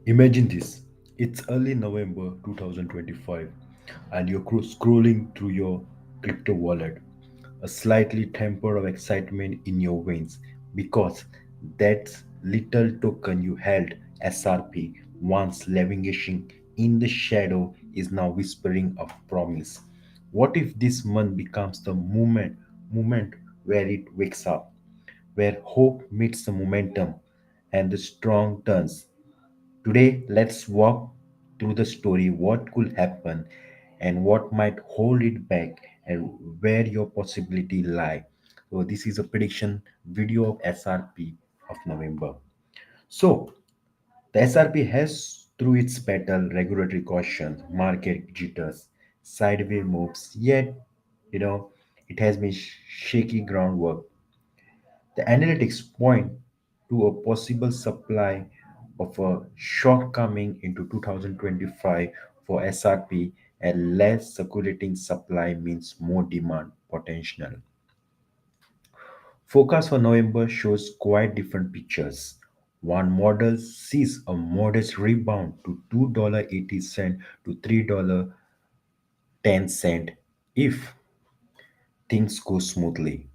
Imagine this. It's early November 2025 and you're scrolling through your crypto wallet, a slightly temper of excitement in your veins because that little token you held, SRP, once languishing in the shadow, is now whispering of promise. What if this month becomes the moment where it wakes up, where hope meets the momentum and the strong turns? Today, let's walk through the story, what could happen and what might hold it back and where your possibility lie. So this is a prediction video of SRP of November. So the SRP has through its battle, regulatory caution, market jitters, sideways moves, yet it has been shaky groundwork. The analytics point to a possible supply of a shock coming into 2025 for SRP, and less circulating supply means more demand potential. Forecast for November shows quite different pictures. One model sees a modest rebound to $2.80 to $3.10 if things go smoothly.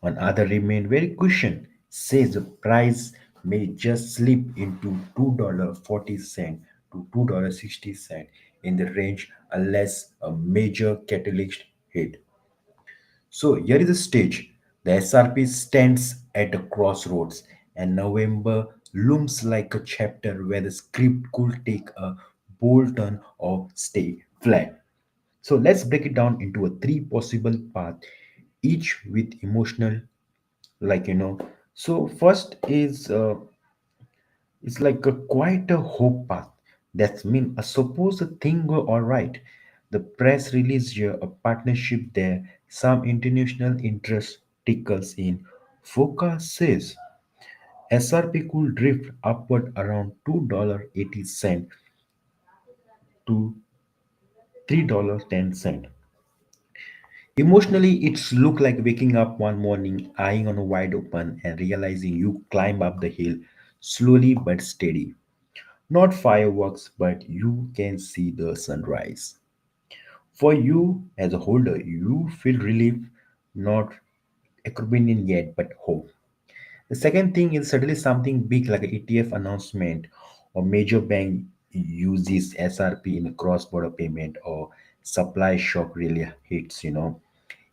On other remain very cushion, says the price may just slip into $2.40 to $2.60 in the range unless a major catalyst hit. So here is the stage. The SRP stands at a crossroads and November looms like a chapter where the script could take a bold turn or stay flat. So let's break it down into a three possible paths, each with emotional so first is it's like a quite a hope path. That mean suppose the thing go all right, the press release here a partnership there, some international interest tickles in, forecast says SRP could drift upward around $2.80 to $3.10. Emotionally, it's look like waking up one morning, eyeing on a wide open, and realizing you climb up the hill slowly but steady. Not fireworks, but you can see the sunrise. For you as a holder, you feel relief, not acrobatic yet, but hope. The second thing is suddenly something big like an ETF announcement or major bank uses SRP in a cross-border payment or supply shock really hits.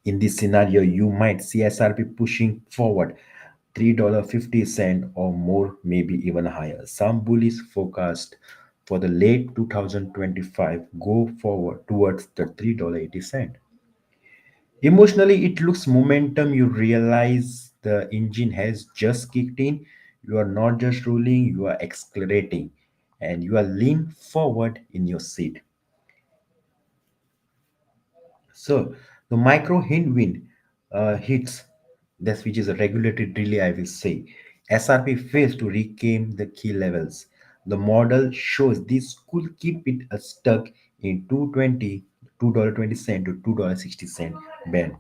In this scenario, you might see SRP pushing forward $3.50 or more, maybe even higher. Some bullish forecast for the late 2025 go forward towards the $3.80. Emotionally, it looks momentum. You realize the engine has just kicked in. You are not just rolling, you are accelerating and you are lean forward in your seat. So the micro hindwind hits, this which is a regulated relay, I will say. SRP fails to reclaim the key levels. The model shows this could keep it stuck in 220, $2.20 to $2.60 band.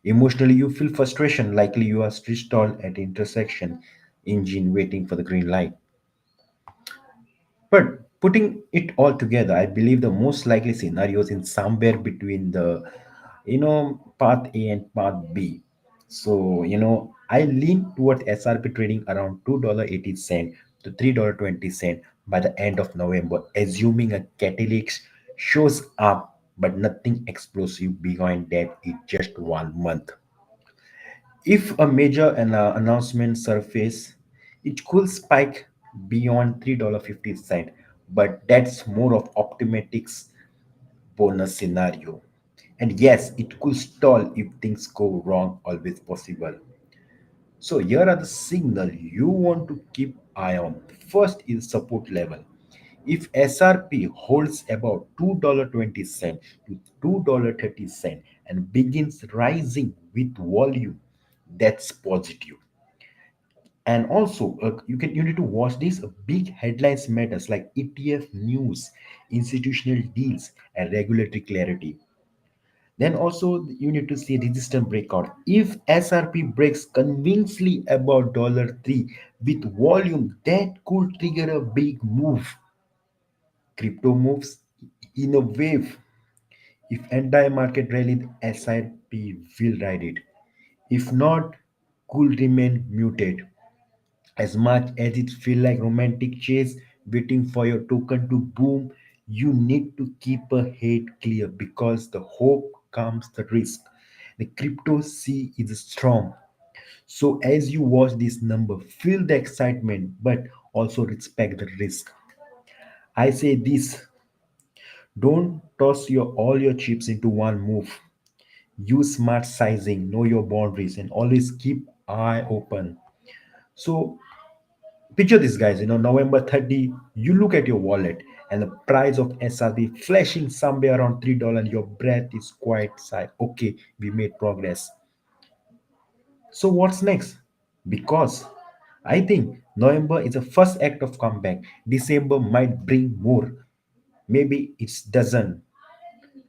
Emotionally, you feel frustration, likely you are stalled at intersection, engine waiting for the green light. But putting it all together, I believe the most likely scenarios in somewhere between the path A and path B. So I lean towards SRP trading around $2.80 to $3.20 by the end of November, assuming a catalyst shows up, but nothing explosive beyond that. It's just 1 month. If a major announcement surface, it could spike beyond $3.50, but that's more of optimatics bonus scenario. And yes, it could stall if things go wrong, always possible. So here are the signal you want to keep eye on. First is support level. If SRP holds about $2.20 to $2.30 and begins rising with volume, that's positive. And also, you need to watch these big headlines matters like ETF news, institutional deals, and regulatory clarity. Then also you need to see resistance breakout. If SRP breaks convincingly above $3 with volume, that could trigger a big move. Crypto moves in a wave. If entire market rally, the SIP will ride it. If not, could remain muted. As much as it feels like romantic chase waiting for your token to boom, you need to keep a head clear because the hope comes the risk. The crypto sea is strong. So as you watch this number, feel the excitement but also respect the risk. I say this, don't toss all your chips into one move. Use smart sizing, know your boundaries, and always keep eye open. So picture this, guys. November 30, you look at your wallet and the price of SRB flashing somewhere around $3, and your breath is quite sigh. Okay, we made progress. So what's next? Because I think November is the first act of comeback. December might bring more. Maybe it doesn't.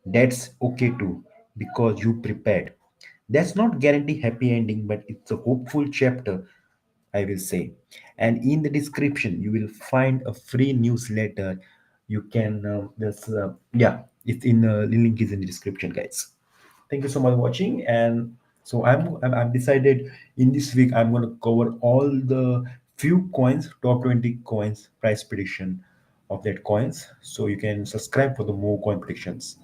That's okay too, because you prepared. That's not guarantee happy ending, but it's a hopeful chapter, I will say. And in the description, you will find a free newsletter. You can, yeah, it's in link is in the description, guys. Thank you so much for watching. And so I'm decided in this week I'm going to cover all the few coins, top 20 coins, price prediction of that coins. So you can subscribe for the more coin predictions.